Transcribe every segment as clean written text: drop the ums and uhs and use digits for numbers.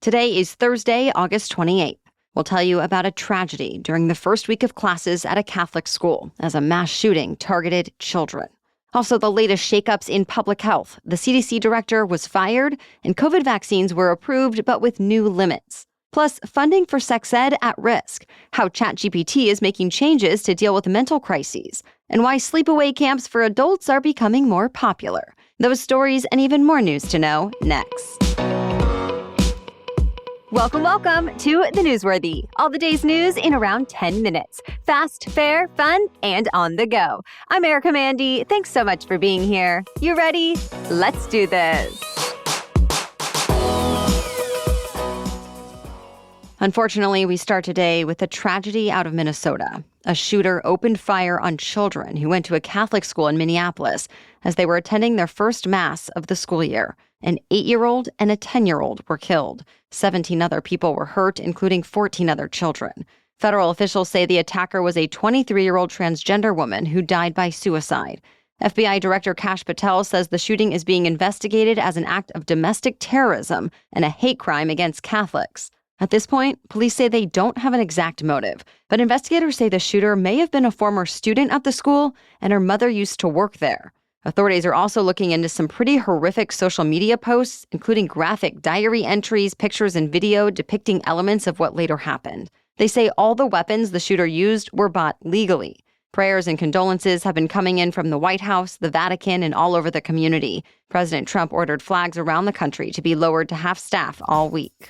Today is Thursday, August 28th. We'll tell you about a tragedy during the first week of classes at a Catholic school as a mass shooting targeted children. Also, the latest shakeups in public health. The CDC director was fired, and COVID vaccines were approved, but with new limits. Plus, funding for sex ed at risk, how ChatGPT is making changes to deal with mental crises, and why sleepaway camps for adults are becoming more popular. Those stories and even more news to know next. Welcome to The Newsworthy. All the day's news in around 10 minutes. Fast, fair, fun, and on the go. I'm Erica Mandy. Thanks so much for being here. You ready? Let's do this. Unfortunately, we start today with a tragedy out of Minnesota. A shooter opened fire on children who went to a Catholic school in Minneapolis as they were attending their first mass of the school year. An 8-year-old and a 10-year-old were killed. 17 other people were hurt, including 14 other children. Federal officials say the attacker was a 23-year-old transgender woman who died by suicide. FBI Director Kash Patel says the shooting is being investigated as an act of domestic terrorism and a hate crime against Catholics. At this point, police say they don't have an exact motive, but investigators say the shooter may have been a former student at the school and her mother used to work there. Authorities are also looking into some pretty horrific social media posts, including graphic diary entries, pictures, and video depicting elements of what later happened. They say all the weapons the shooter used were bought legally. Prayers and condolences have been coming in from the White House, the Vatican, and all over the community. President Trump ordered flags around the country to be lowered to half-staff all week.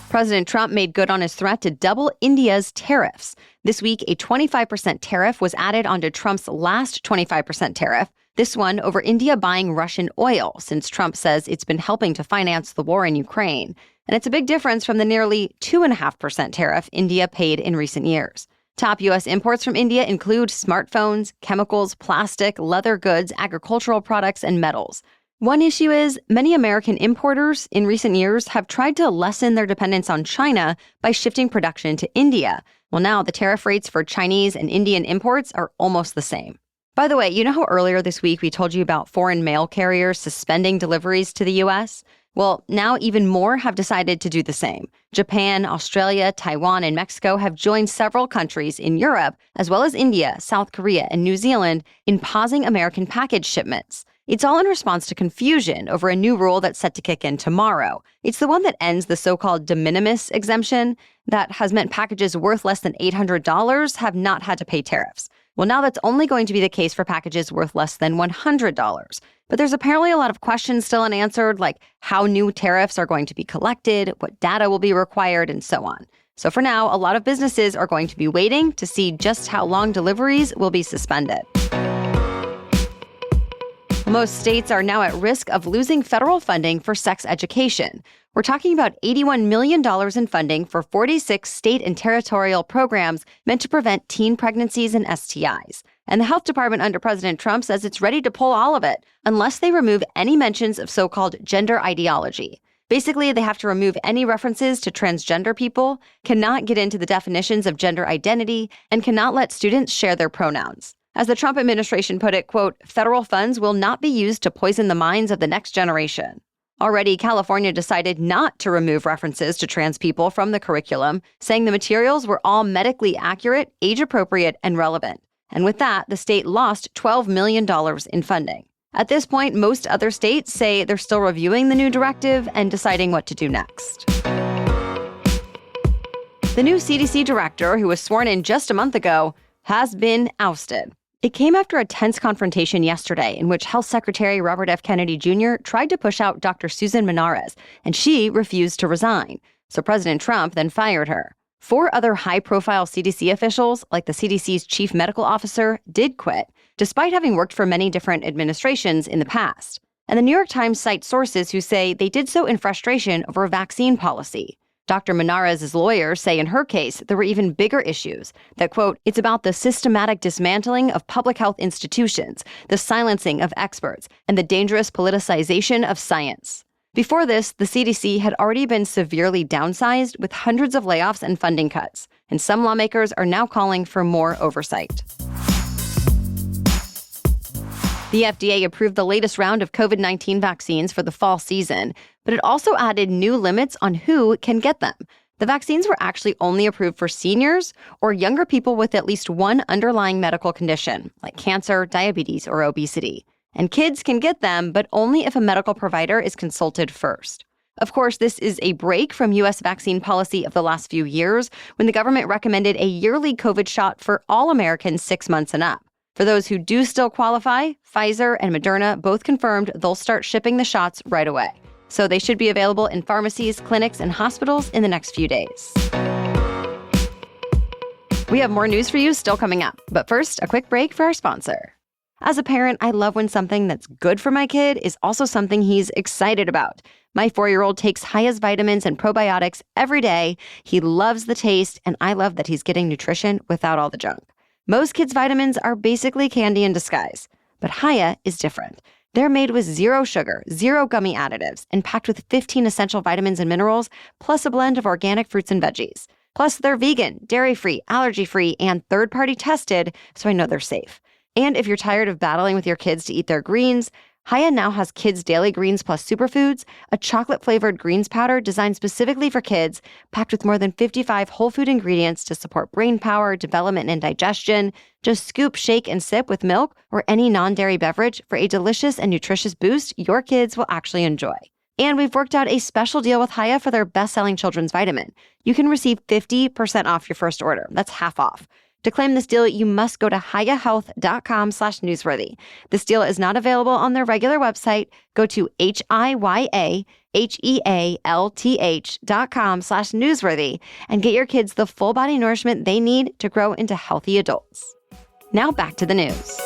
President Trump made good on his threat to double India's tariffs. This week, a 25% tariff was added onto Trump's last 25% tariff, this one over India buying Russian oil, since Trump says it's been helping to finance the war in Ukraine. And it's a big difference from the nearly 2.5% tariff India paid in recent years. Top U.S. imports from India include smartphones, chemicals, plastic, leather goods, agricultural products, and metals. One issue is many American importers in recent years have tried to lessen their dependence on China by shifting production to India. Well, now the tariff rates for Chinese and Indian imports are almost the same. By the way, you know how earlier this week we told you about foreign mail carriers suspending deliveries to the U.S.? Well, now even more have decided to do the same. Japan, Australia, Taiwan, and Mexico have joined several countries in Europe, as well as India, South Korea, and New Zealand, in pausing American package shipments. It's all in response to confusion over a new rule that's set to kick in tomorrow. It's the one that ends the so-called de minimis exemption that has meant packages worth less than $800 have not had to pay tariffs. Well, now that's only going to be the case for packages worth less than $100. But there's apparently a lot of questions still unanswered, like how new tariffs are going to be collected, what data will be required, and so on. So for now, a lot of businesses are going to be waiting to see just how long deliveries will be suspended. Most states are now at risk of losing federal funding for sex education. We're talking about $81 million in funding for 46 state and territorial programs meant to prevent teen pregnancies and STIs. And the health department under President Trump says it's ready to pull all of it unless they remove any mentions of so-called gender ideology. Basically, they have to remove any references to transgender people, cannot get into the definitions of gender identity, and cannot let students share their pronouns. As the Trump administration put it, quote, federal funds will not be used to poison the minds of the next generation. Already, California decided not to remove references to trans people from the curriculum, saying the materials were all medically accurate, age-appropriate, and relevant. And with that, the state lost $12 million in funding. At this point, most other states say they're still reviewing the new directive and deciding what to do next. The new CDC director, who was sworn in just a month ago, has been ousted. It came after a tense confrontation yesterday in which Health Secretary Robert F. Kennedy Jr. tried to push out Dr. Susan Menares, and she refused to resign. So President Trump then fired her. 4 other high-profile CDC officials, like the CDC's chief medical officer, did quit, despite having worked for many different administrations in the past. And the New York Times cites sources who say they did so in frustration over vaccine policy. Dr. Menares' lawyers say in her case there were even bigger issues, that, quote, it's about the systematic dismantling of public health institutions, the silencing of experts, and the dangerous politicization of science. Before this, the CDC had already been severely downsized with hundreds of layoffs and funding cuts, and some lawmakers are now calling for more oversight. The FDA approved the latest round of COVID-19 vaccines for the fall season, but it also added new limits on who can get them. The vaccines were actually only approved for seniors or younger people with at least one underlying medical condition, like cancer, diabetes, or obesity. And kids can get them, but only if a medical provider is consulted first. Of course, this is a break from U.S. vaccine policy of the last few years, when the government recommended a yearly COVID shot for all Americans 6 months and up. For those who do still qualify, Pfizer and Moderna both confirmed they'll start shipping the shots right away. So they should be available in pharmacies, clinics, and hospitals in the next few days. We have more news for you still coming up. But first, a quick break for our sponsor. As a parent, I love when something that's good for my kid is also something he's excited about. My 4-year-old takes Hiya's vitamins and probiotics every day. He loves the taste, and I love that he's getting nutrition without all the junk. Most kids' vitamins are basically candy in disguise, but Hiya is different. They're made with 0 sugar, 0 gummy additives, and packed with 15 essential vitamins and minerals, plus a blend of organic fruits and veggies. Plus, they're vegan, dairy-free, allergy-free, and third-party tested, so I know they're safe. And if you're tired of battling with your kids to eat their greens, Hiya now has Kids Daily Greens Plus Superfoods, a chocolate-flavored greens powder designed specifically for kids, packed with more than 55 whole food ingredients to support brain power, development, and digestion. Just scoop, shake, and sip with milk or any non-dairy beverage for a delicious and nutritious boost your kids will actually enjoy. And we've worked out a special deal with Hiya for their best-selling children's vitamin. You can receive 50% off your first order. That's half off. To claim this deal, you must go to hiyahealth.com/newsworthy. This deal is not available on their regular website. Go to hiyahealth.com/newsworthy and get your kids the full body nourishment they need to grow into healthy adults. Now back to the news.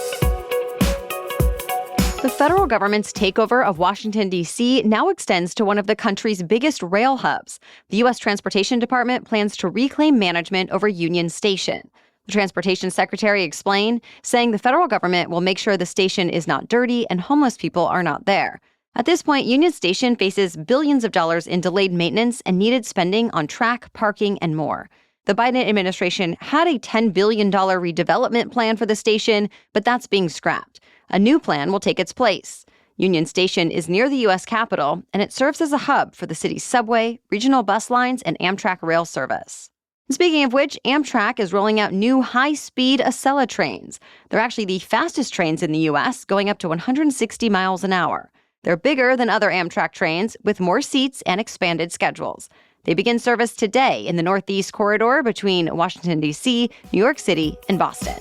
The federal government's takeover of Washington, D.C. now extends to one of the country's biggest rail hubs. The U.S. Transportation Department plans to reclaim management over Union Station. The Transportation Secretary explained, saying the federal government will make sure the station is not dirty and homeless people are not there. At this point, Union Station faces billions of dollars in delayed maintenance and needed spending on track, parking, and more. The Biden administration had a $10 billion redevelopment plan for the station, but that's being scrapped. A new plan will take its place. Union Station is near the U.S. Capitol, and it serves as a hub for the city's subway, regional bus lines, and Amtrak rail service. Speaking of which, Amtrak is rolling out new high-speed Acela trains. They're actually the fastest trains in the U.S., going up to 160 miles an hour. They're bigger than other Amtrak trains, with more seats and expanded schedules. They begin service today in the Northeast Corridor between Washington, D.C., New York City, and Boston.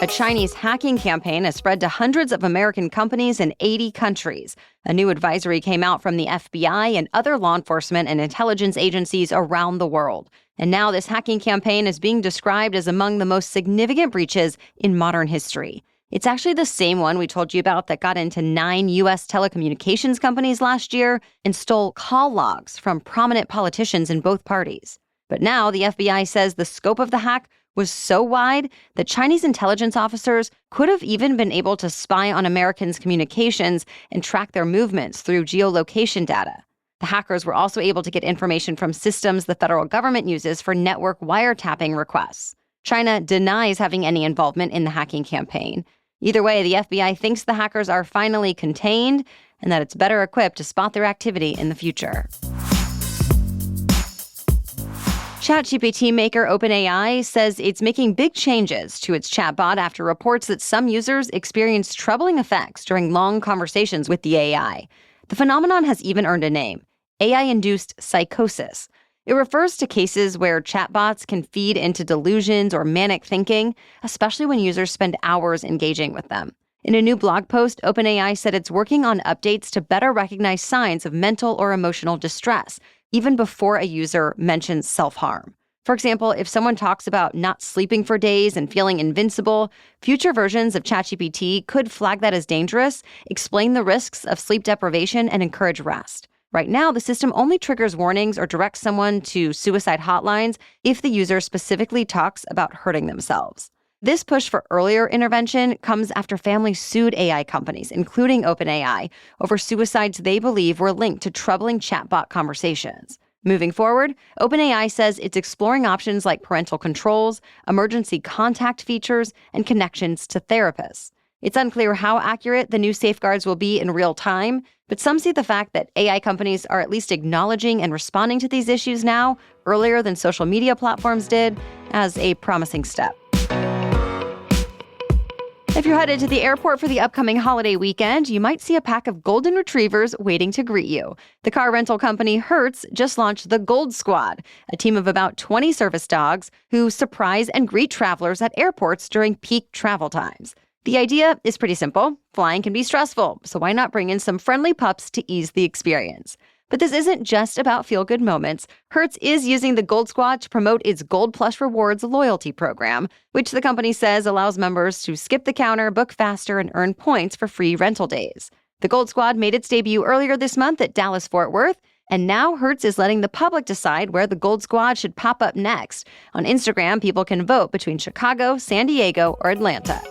A Chinese hacking campaign has spread to hundreds of American companies in 80 countries. A new advisory came out from the FBI and other law enforcement and intelligence agencies around the world. And now this hacking campaign is being described as among the most significant breaches in modern history. It's actually the same one we told you about that got into 9 U.S. telecommunications companies last year and stole call logs from prominent politicians in both parties. But now the FBI says the scope of the hack was so wide that Chinese intelligence officers could have even been able to spy on Americans' communications and track their movements through geolocation data. The hackers were also able to get information from systems the federal government uses for network wiretapping requests. China denies having any involvement in the hacking campaign. Either way, the FBI thinks the hackers are finally contained and that it's better equipped to spot their activity in the future. ChatGPT maker OpenAI says it's making big changes to its chatbot after reports that some users experienced troubling effects during long conversations with the AI. The phenomenon has even earned a name: AI-induced psychosis. It refers to cases where chatbots can feed into delusions or manic thinking, especially when users spend hours engaging with them. In a new blog post, OpenAI said it's working on updates to better recognize signs of mental or emotional distress, even before a user mentions self-harm. For example, if someone talks about not sleeping for days and feeling invincible, future versions of ChatGPT could flag that as dangerous, explain the risks of sleep deprivation, and encourage rest. Right now, the system only triggers warnings or directs someone to suicide hotlines if the user specifically talks about hurting themselves. This push for earlier intervention comes after families sued AI companies, including OpenAI, over suicides they believe were linked to troubling chatbot conversations. Moving forward, OpenAI says it's exploring options like parental controls, emergency contact features, and connections to therapists. It's unclear how accurate the new safeguards will be in real time, but some see the fact that AI companies are at least acknowledging and responding to these issues now, earlier than social media platforms did, as a promising step. If you're headed to the airport for the upcoming holiday weekend, you might see a pack of golden retrievers waiting to greet you. The car rental company Hertz just launched the Gold Squad, a team of about 20 service dogs who surprise and greet travelers at airports during peak travel times. The idea is pretty simple. Flying can be stressful, so why not bring in some friendly pups to ease the experience? But this isn't just about feel-good moments. Hertz is using the Gold Squad to promote its Gold Plus Rewards loyalty program, which the company says allows members to skip the counter, book faster, and earn points for free rental days. The Gold Squad made its debut earlier this month at Dallas-Fort Worth, and now Hertz is letting the public decide where the Gold Squad should pop up next. On Instagram, people can vote between Chicago, San Diego, or Atlanta.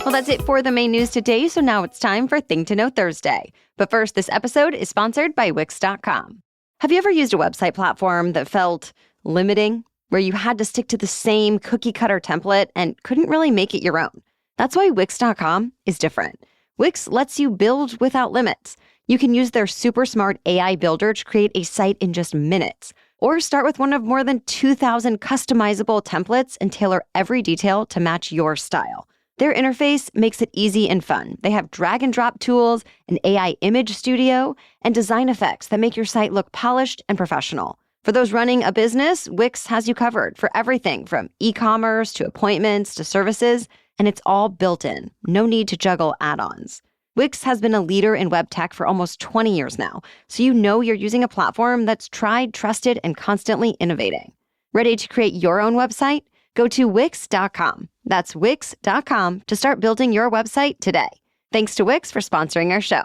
Well, that's it for the main news today, so now it's time for Thing to Know Thursday. But first, this episode is sponsored by Wix.com. Have you ever used a website platform that felt limiting, where you had to stick to the same cookie-cutter template and couldn't really make it your own? That's why Wix.com is different. Wix lets you build without limits. You can use their super smart AI builder to create a site in just minutes, or start with one of more than 2,000 customizable templates and tailor every detail to match your style. Their interface makes it easy and fun. They have drag and drop tools, an AI image studio, and design effects that make your site look polished and professional. For those running a business, Wix has you covered for everything from e-commerce to appointments to services, and it's all built in. No need to juggle add-ons. Wix has been a leader in web tech for almost 20 years now, so you know you're using a platform that's tried, trusted, and constantly innovating. Ready to create your own website? Go to Wix.com. That's Wix.com to start building your website today. Thanks to Wix for sponsoring our show.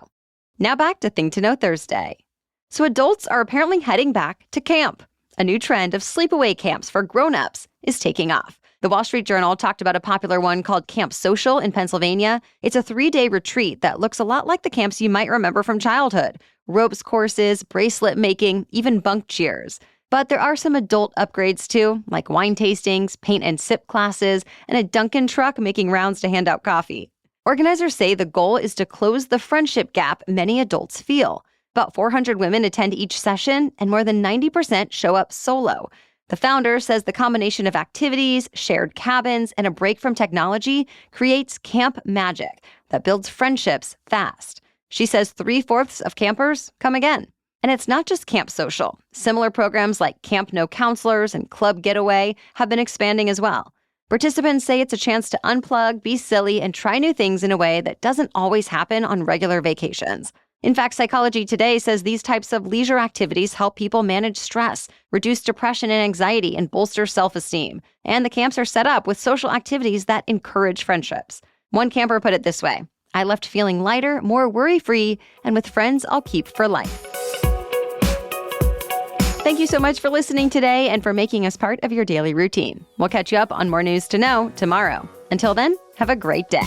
Now back to Thing to Know Thursday. So adults are apparently heading back to camp. A new trend of sleepaway camps for grown-ups is taking off. The Wall Street Journal talked about a popular one called Camp Social in Pennsylvania. It's a 3-day retreat that looks a lot like the camps you might remember from childhood. Ropes courses, bracelet making, even bunk cheers. But there are some adult upgrades too, like wine tastings, paint and sip classes, and a Dunkin' truck making rounds to hand out coffee. Organizers say the goal is to close the friendship gap many adults feel. About 400 women attend each session, and more than 90% show up solo. The founder says the combination of activities, shared cabins, and a break from technology creates camp magic that builds friendships fast. She says 3/4 of campers come again. And it's not just Camp Social. Similar programs like Camp No Counselors and Club Getaway have been expanding as well. Participants say it's a chance to unplug, be silly, and try new things in a way that doesn't always happen on regular vacations. In fact, Psychology Today says these types of leisure activities help people manage stress, reduce depression and anxiety, and bolster self-esteem. And the camps are set up with social activities that encourage friendships. One camper put it this way: "I left feeling lighter, more worry-free, and with friends I'll keep for life." Thank you so much for listening today and for making us part of your daily routine. We'll catch you up on more news to know tomorrow. Until then, have a great day.